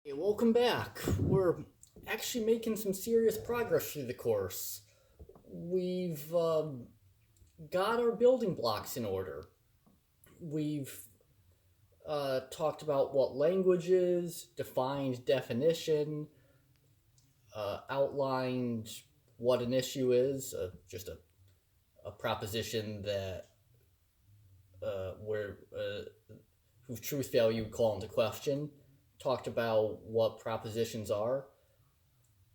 Hey, welcome back. We're actually making some serious progress through the course. We've got our building blocks in order. We've talked about what language is, defined definition, outlined what an issue is, just a proposition that where whose truth value would call into question. Talked about what propositions are,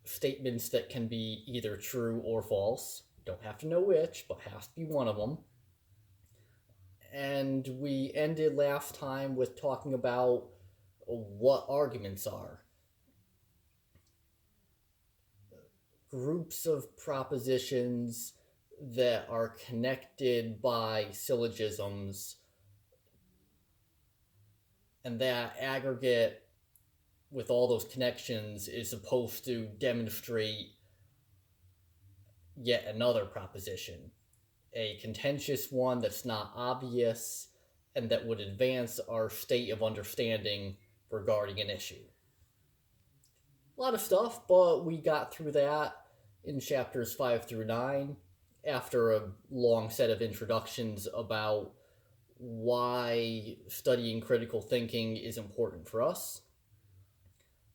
statements that can be either true or false. Don't have to know which, but has to be one of them. And we ended last time with talking about what arguments are. Groups of propositions that are connected by syllogisms, and that aggregate with all those connections is supposed to demonstrate yet another proposition, a contentious one that's not obvious and that would advance our state of understanding regarding an issue. A lot of stuff, but we got through that in chapters 5 through 9 after a long set of introductions about why studying critical thinking is important for us.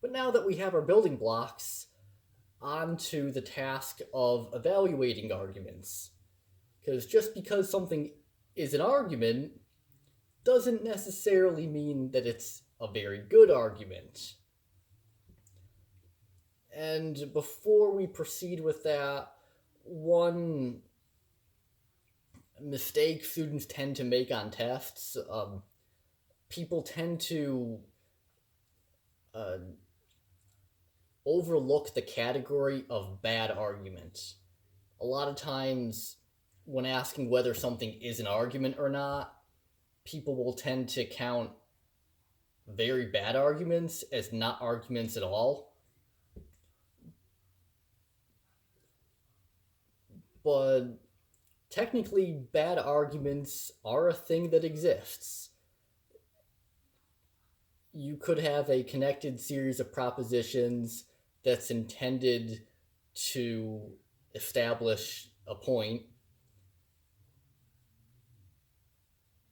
But now that we have our building blocks, on to the task of evaluating arguments. Because just because something is an argument doesn't necessarily mean that it's a very good argument. And before we proceed with that, one mistake students tend to make on tests, people tend to uh, overlook the category of bad argument. A lot of times, when asking whether something is an argument or not, people will tend to count very bad arguments as not arguments at all. But technically, bad arguments are a thing that exists. You could have a connected series of propositions that's intended to establish a point,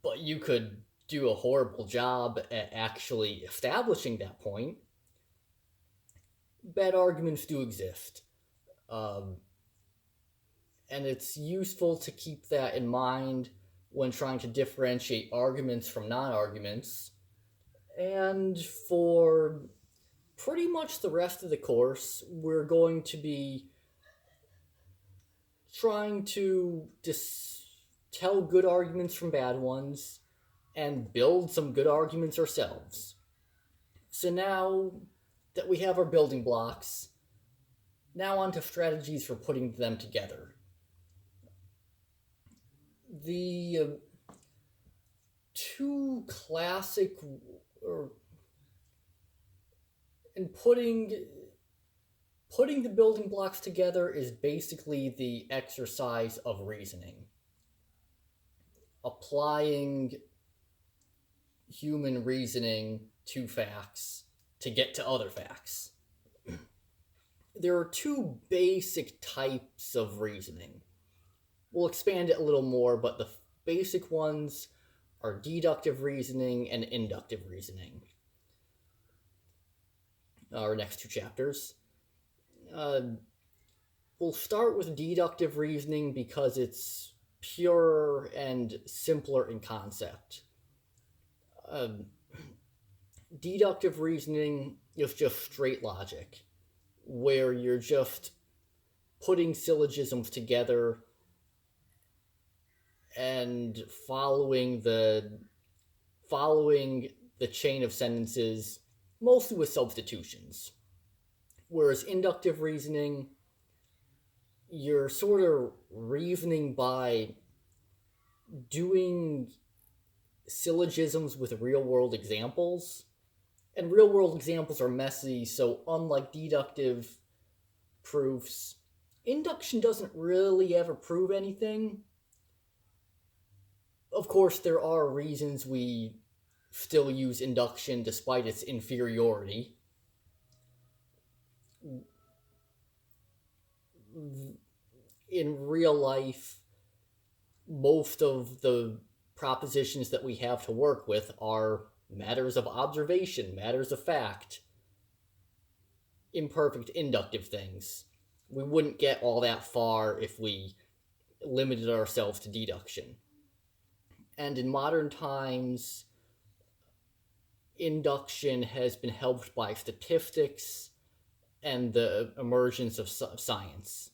but you could do a horrible job at actually establishing that point. Bad arguments do exist. Um, and it's useful to keep that in mind when trying to differentiate arguments from non arguments. And for pretty much the rest of the course, we're going to be trying to tell good arguments from bad ones and build some good arguments ourselves. So now that we have our building blocks, now on to strategies for putting them together. The two classic, or in putting the building blocks together is basically the exercise of reasoning, applying human reasoning to facts to get to other facts. There are two basic types of reasoning. We'll expand it a little more, but the basic ones are deductive reasoning and inductive reasoning. Our next two chapters. We'll start with deductive reasoning because it's purer and simpler in concept. Deductive reasoning is just straight logic, where you're just putting syllogisms together and following the chain of sentences, mostly with substitutions. Whereas inductive reasoning, you're sort of reasoning by doing syllogisms with real world examples. And real world examples are messy, so unlike deductive proofs, induction doesn't really ever prove anything. Of course, there are reasons we still use induction despite its inferiority. in real life, most of the propositions that we have to work with are matters of observation, matters of fact, imperfect inductive things. We wouldn't get all that far if we limited ourselves to deduction. And in modern times, induction has been helped by statistics and the emergence of science.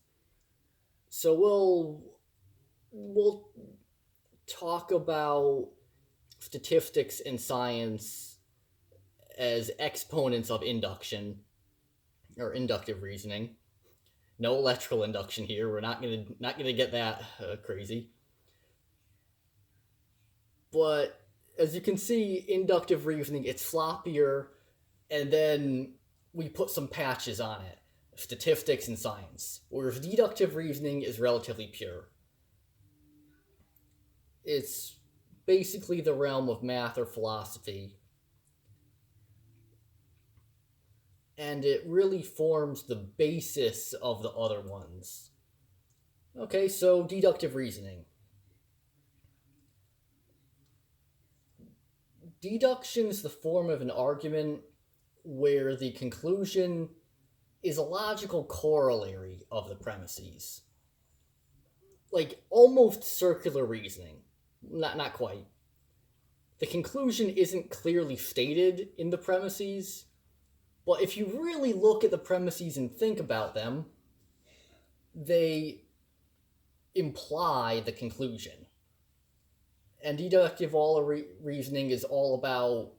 So we'll talk about statistics and science as exponents of induction or inductive reasoning. No electrical induction here. We're not gonna get that crazy. But as you can see, inductive reasoning, it's floppier, and then we put some patches on it. Statistics and science. Whereas deductive reasoning is relatively pure. It's basically the realm of math or philosophy. And it really forms the basis of the other ones. Okay, so deductive reasoning. Deduction is the form of an argument where the conclusion is a logical corollary of the premises. Like almost circular reasoning. Not quite. The conclusion isn't clearly stated in the premises, but if you really look at the premises and think about them, they imply the conclusion. And deductive reasoning is all about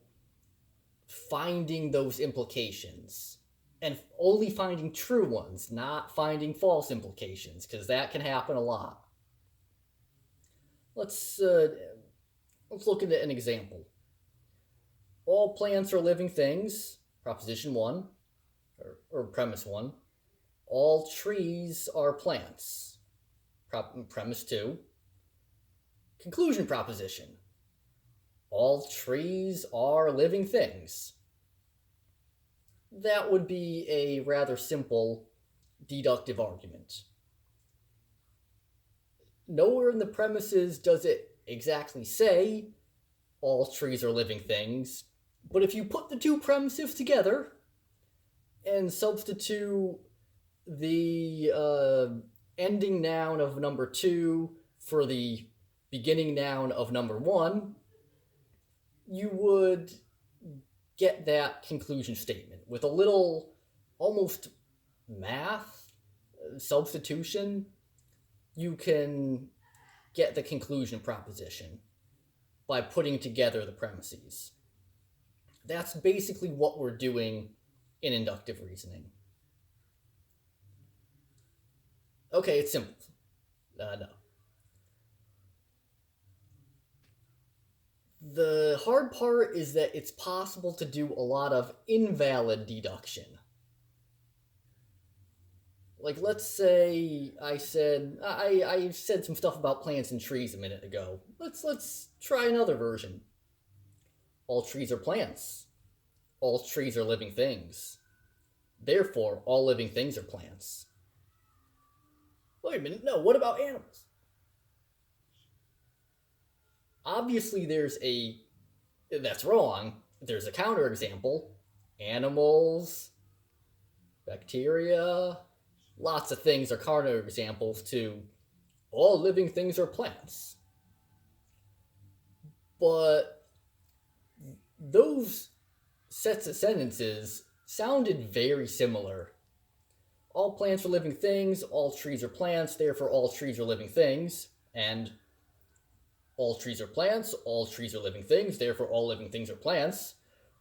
finding those implications. And only finding true ones, not finding false implications, because that can happen a lot. Let's look at an example. All plants are living things, proposition 1, or premise 1. All trees are plants, premise 2. Conclusion proposition. All trees are living things. That would be a rather simple deductive argument. Nowhere in the premises does it exactly say all trees are living things, but if you put the two premises together and substitute the ending noun of number 2 for the beginning noun of number 1, you would get that conclusion statement with a little almost math substitution. You can get the conclusion proposition by putting together the premises. That's basically what we're doing in inductive reasoning. Okay, it's simple. No. The hard part is that it's possible to do a lot of invalid deduction. Like, let's say I said some stuff about plants and trees a minute ago. Let's try another version. All trees are plants. All trees are living things. Therefore, all living things are plants. Wait a minute, no, what about animals? Obviously, that's wrong. There's a counterexample. Animals, bacteria, lots of things are counterexamples to all living things are plants. But those sets of sentences sounded very similar. All plants are living things, all trees are plants, therefore all trees are living things, and all trees are plants, all trees are living things, therefore all living things are plants.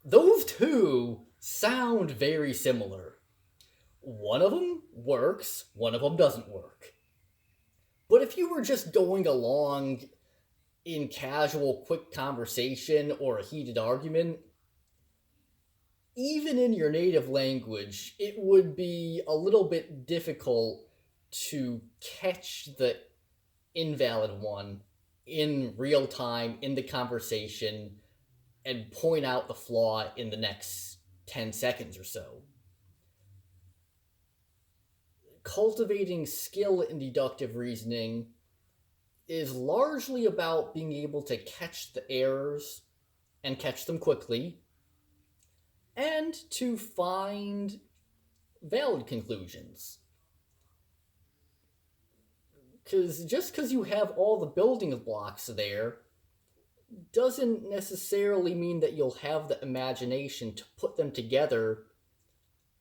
Those two sound very similar. One of them works, one of them doesn't work. But if you were just going along in casual, quick conversation or a heated argument, even in your native language, it would be a little bit difficult to catch the invalid one in real time in the conversation and point out the flaw in the next 10 seconds or so. cultivating skill in deductive reasoning is largely about being able to catch the errors and catch them quickly, and to find valid conclusions. Because just because you have all the building blocks there doesn't necessarily mean that you'll have the imagination to put them together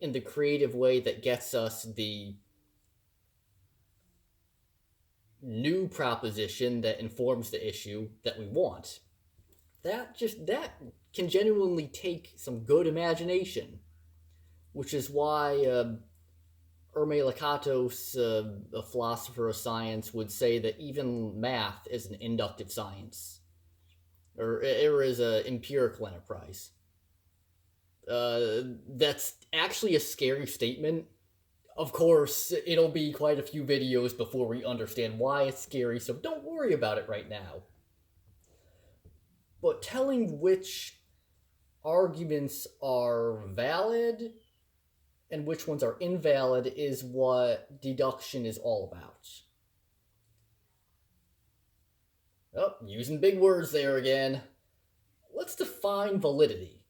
in the creative way that gets us the new proposition that informs the issue that we want. That can genuinely take some good imagination, which is why Hermé Lakatos, a philosopher of science, would say that even math is an inductive science, or is an empirical enterprise. That's actually a scary statement. Of course, it'll be quite a few videos before we understand why it's scary, so don't worry about it right now. But telling which arguments are valid and which ones are invalid is what deduction is all about. Oh, using big words there again. Let's define validity.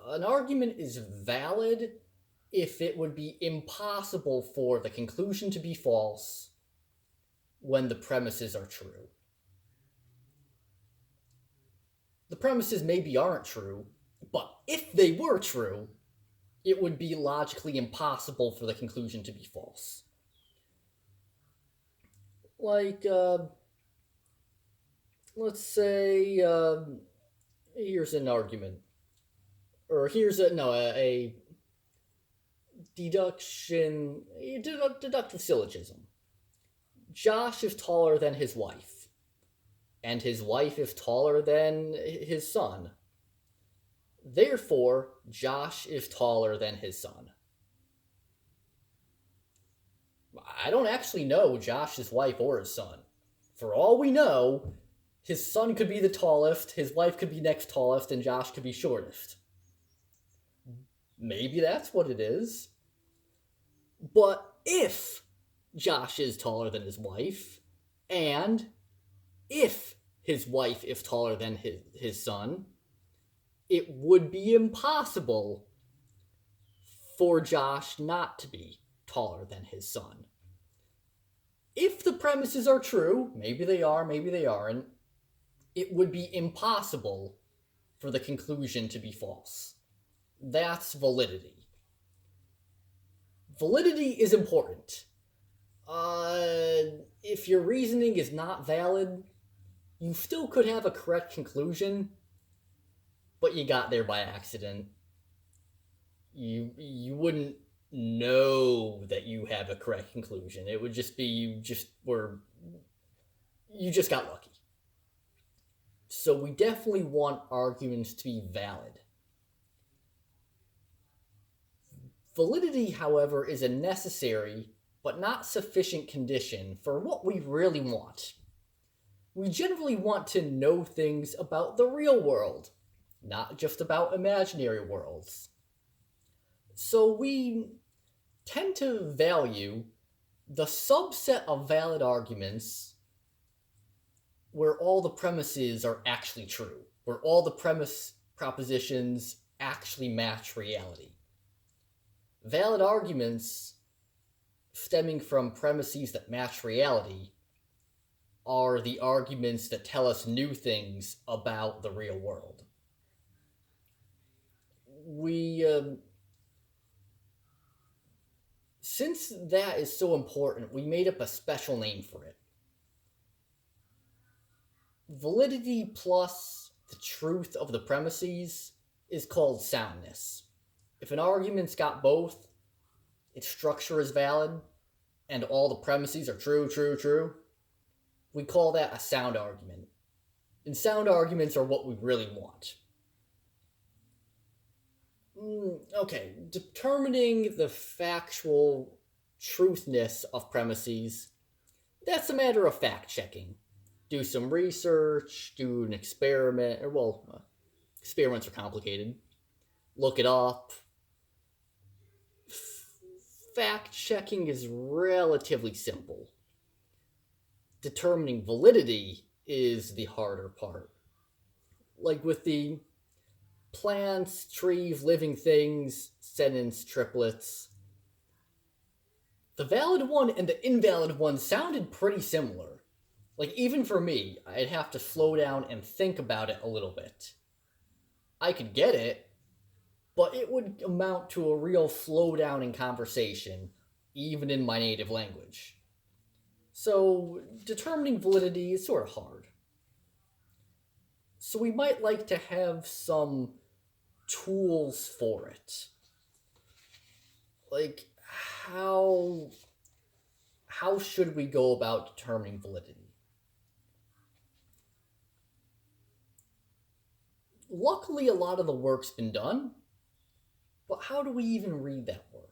An argument is valid if it would be impossible for the conclusion to be false when the premises are true. The premises maybe aren't true, but if they were true, it would be logically impossible for the conclusion to be false. Like, let's say, here's an argument. Or here's a deduction, deductive syllogism. Josh is taller than his wife, and his wife is taller than his son. Therefore, Josh is taller than his son. I don't actually know Josh's wife or his son. For all we know, his son could be the tallest, his wife could be next tallest, and Josh could be shortest. Maybe that's what it is. But if Josh is taller than his wife, and if his wife is taller than his son, it would be impossible for Josh not to be taller than his son. If the premises are true, maybe they are, maybe they aren't, it would be impossible for the conclusion to be false. That's validity. Validity is important. If your reasoning is not valid, you still could have a correct conclusion, but you got there by accident. You wouldn't know that you have a correct conclusion. It would just be you just got lucky. So we definitely want arguments to be valid. Validity, however, is a necessary but not sufficient condition for what we really want. We generally want to know things about the real world, not just about imaginary worlds. So we tend to value the subset of valid arguments where all the premises are actually true, where all the propositions actually match reality. Valid arguments stemming from premises that match reality are the arguments that tell us new things about the real world. Since that is so important, we made up a special name for it. Validity plus the truth of the premises is called soundness. If an argument's got both, its structure is valid, and all the premises are true, we call that a sound argument. And sound arguments are what we really want. Okay, determining the factual truthness of premises, that's a matter of fact-checking. Do some research, do an experiment, experiments are complicated. Look it up, fact-checking is relatively simple. Determining validity is the harder part. Like with the plants, trees, living things, sentence triplets, the valid one and the invalid one sounded pretty similar. Like, even for me, I'd have to slow down and think about it a little bit. I could get it, but it would amount to a real slowdown in conversation, even in my native language. So, determining validity is sort of hard. So we might like to have some tools for it. Like, how should we go about determining validity? Luckily, a lot of the work's been done, but how do we even read that work?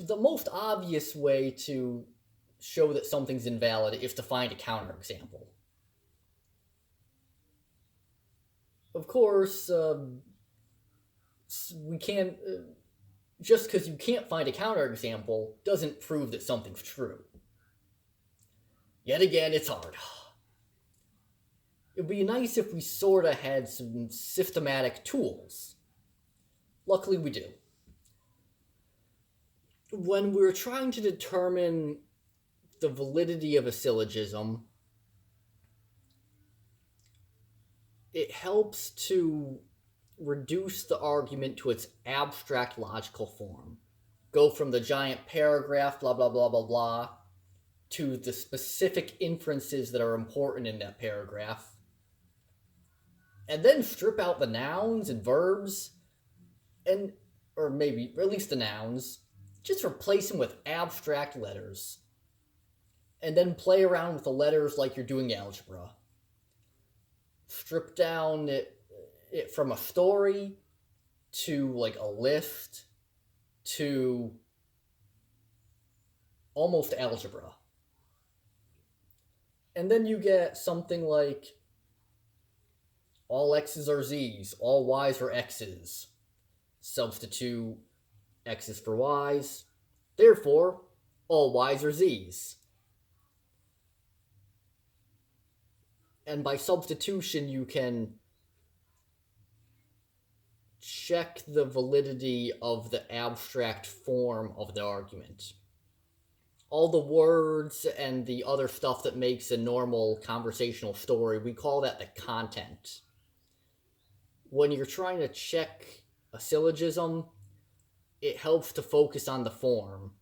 The most obvious way to show that something's invalid is to find a counterexample. Of course, we can't. Just because you can't find a counterexample doesn't prove that something's true. Yet again, it's hard. It'd be nice if we sort of had some systematic tools. Luckily, we do. When we're trying to determine the validity of a syllogism, it helps to reduce the argument to its abstract logical form. Go from the giant paragraph, blah, blah, blah, blah, blah, to the specific inferences that are important in that paragraph. And then strip out the nouns and verbs, or maybe, or at least the nouns, just replace them with abstract letters. And then play around with the letters like you're doing algebra. Strip down it from a story to like a list to almost algebra. And then you get something like all x's are z's, all y's are x's. Substitute x's for y's. Therefore, all y's are z's. And by substitution, you can check the validity of the abstract form of the argument. All the words and the other stuff that makes a normal conversational story, we call that the content. When you're trying to check a syllogism, it helps to focus on the form,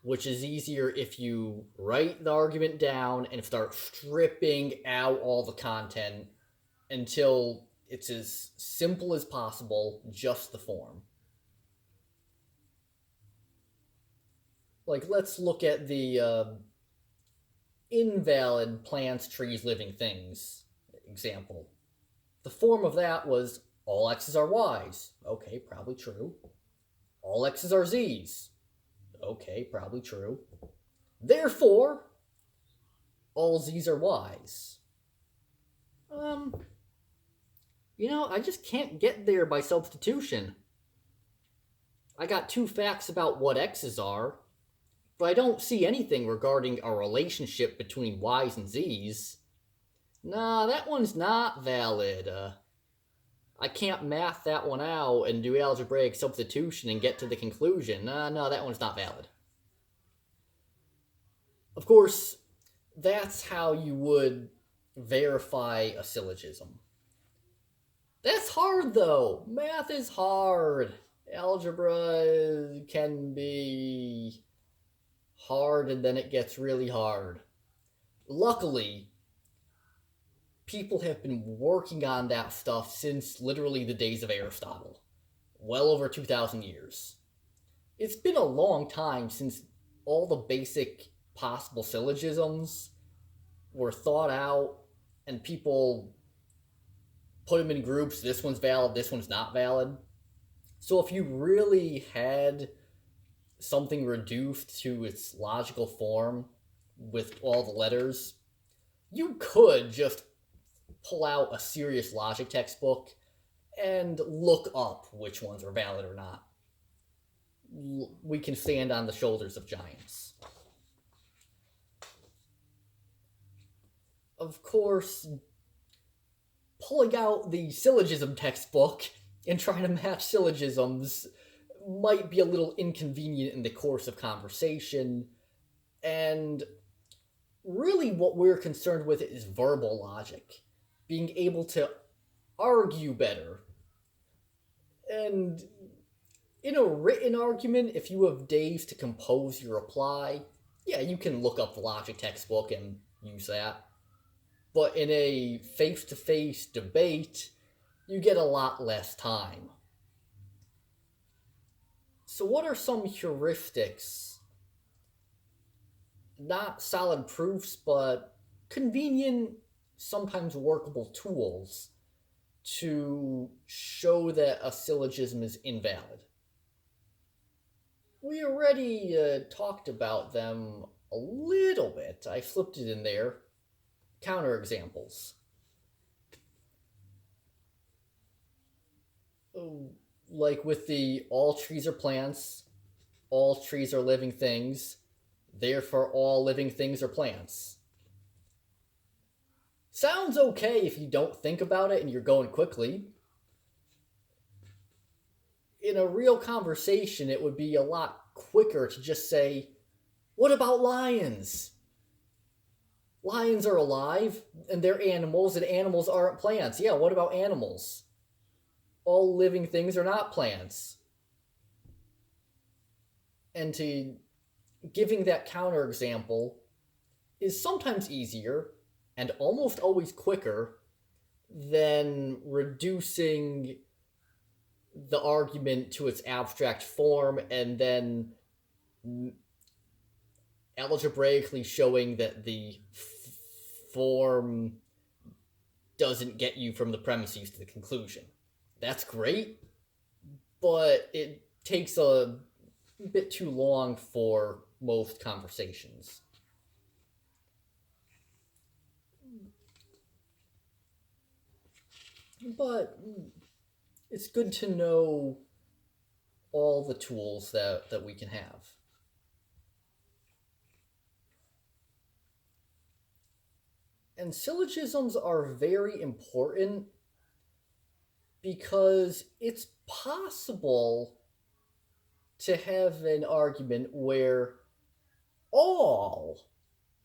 which is easier if you write the argument down and start stripping out all the content until it's as simple as possible, just the form. Like, let's look at the invalid plants, trees, living things example. The form of that was all x's are y's. Okay, probably true. All x's are z's. Okay, probably true. Therefore, all z's are y's. I just can't get there by substitution. I got two facts about what x's are, but I don't see anything regarding a relationship between y's and z's. Nah, that one's not valid. I can't math that one out and do algebraic substitution and get to the conclusion. No, that one's not valid. Of course, that's how you would verify a syllogism. That's hard, though. Math is hard. Algebra can be hard, and then it gets really hard. Luckily, people have been working on that stuff since literally the days of Aristotle. Well over 2,000 years. It's been a long time since all the basic possible syllogisms were thought out and people put them in groups. This one's valid, this one's not valid. So if you really had something reduced to its logical form with all the letters, you could just pull out a serious logic textbook and look up which ones are valid or not. We can stand on the shoulders of giants. Of course, pulling out the syllogism textbook and trying to match syllogisms might be a little inconvenient in the course of conversation, and really what we're concerned with is verbal logic, being able to argue better. And in a written argument, if you have days to compose your reply, yeah, you can look up the logic textbook and use that. But in a face-to-face debate, you get a lot less time. So what are some heuristics? Not solid proofs, but convenient, sometimes workable tools to show that a syllogism is invalid. We already talked about them a little bit. I slipped it in there. Counterexamples. Like with the all trees are plants, all trees are living things, therefore all living things are plants. Sounds okay if you don't think about it and you're going quickly. In a real conversation, it would be a lot quicker to just say, what about lions? Lions are alive, and they're animals, and animals aren't plants. Yeah, what about animals? All living things are not plants. And giving that counterexample is sometimes easier and almost always quicker than reducing the argument to its abstract form and then algebraically showing that the form doesn't get you from the premises to the conclusion. That's great, but it takes a bit too long for most conversations. But it's good to know all the tools that we can have. And syllogisms are very important because it's possible to have an argument where all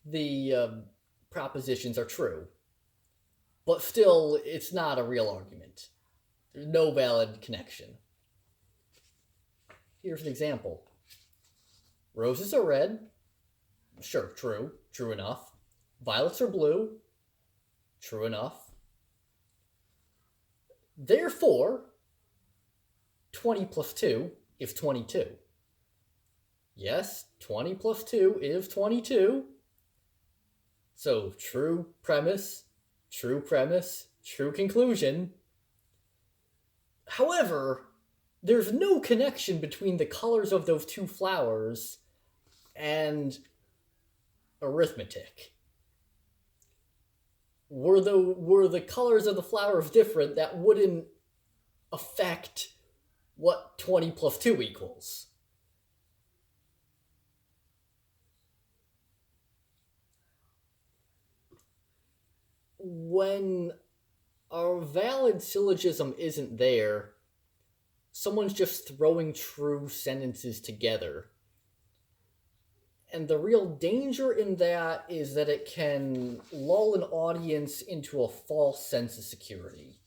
the propositions are true, but still it's not a real argument. There's no valid connection. Here's an example. Roses are red. Sure, true enough. Violets are blue. True enough. Therefore, 20 plus 2 is 22. Yes, 20 plus 2 is 22. So, true premise, true conclusion. However, there's no connection between the colors of those two flowers and arithmetic. Were the colors of the flowers different, that wouldn't affect what 20 plus 2 equals. When a valid syllogism isn't there, someone's just throwing true sentences together. And the real danger in that is that it can lull an audience into a false sense of security.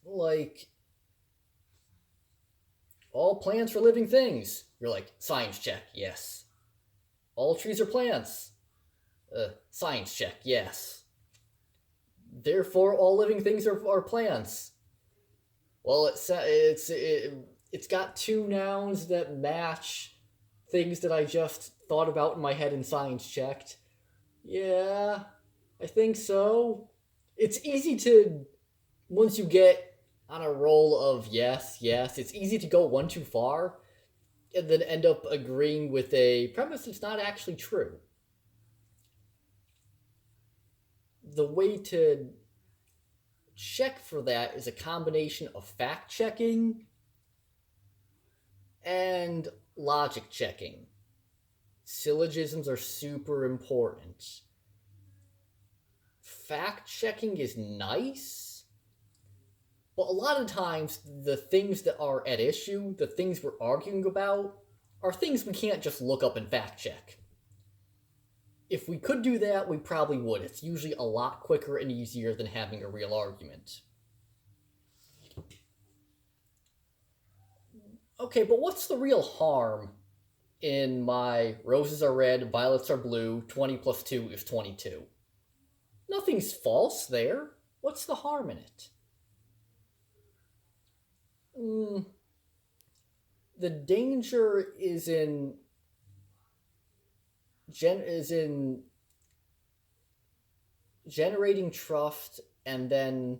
Like, all plants are living things. You're like, science check, yes. All trees are plants. Science check, yes. Therefore, all living things are plants. Well, it's got two nouns that match things that I just thought about in my head and science checked. Yeah, I think so. It's easy to, once you get on a roll of yes, it's easy to go one too far and then end up agreeing with a premise that's not actually true. the way to check for that is a combination of fact checking and logic checking. Syllogisms are super important. Fact checking is nice, but a lot of times the things that are at issue, the things we're arguing about, are things we can't just look up and fact check. If we could do that, we probably would. It's usually a lot quicker and easier than having a real argument. Okay, but what's the real harm in my roses are red, violets are blue, 20 plus 2 is 22? Nothing's false there. What's the harm in it? The danger is in generating trust and then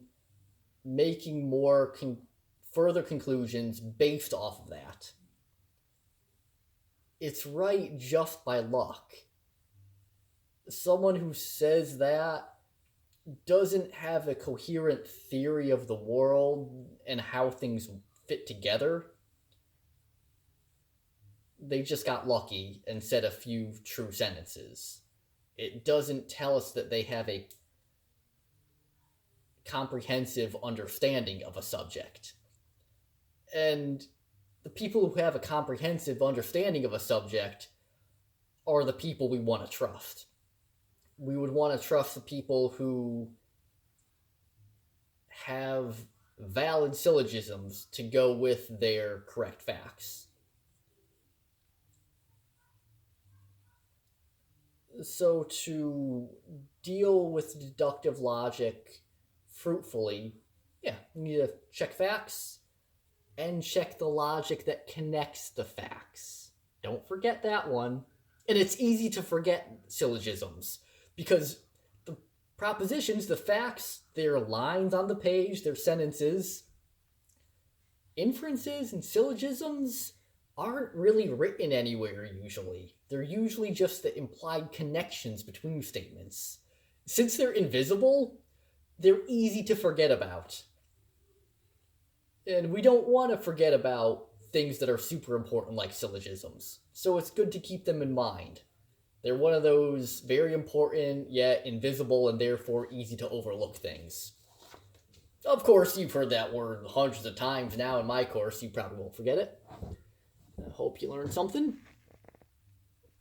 making more further conclusions based off of that. It's right just by luck. Someone who says that doesn't have a coherent theory of the world and how things fit together. They just got lucky and said a few true sentences. It doesn't tell us that they have a comprehensive understanding of a subject. And the people who have a comprehensive understanding of a subject are the people we want to trust. We would want to trust the people who have valid syllogisms to go with their correct facts. So to deal with deductive logic fruitfully, you need to check facts and check the logic that connects the facts. Don't forget that one. And it's easy to forget syllogisms because the propositions, the facts, they're lines on the page, they're sentences. Inferences and syllogisms aren't really written anywhere usually. They're usually just the implied connections between statements. Since they're invisible, they're easy to forget about. And we don't want to forget about things that are super important like syllogisms. So it's good to keep them in mind. They're one of those very important yet invisible and therefore easy to overlook things. Of course, you've heard that word hundreds of times now in my course. You probably won't forget it. I hope you learned something.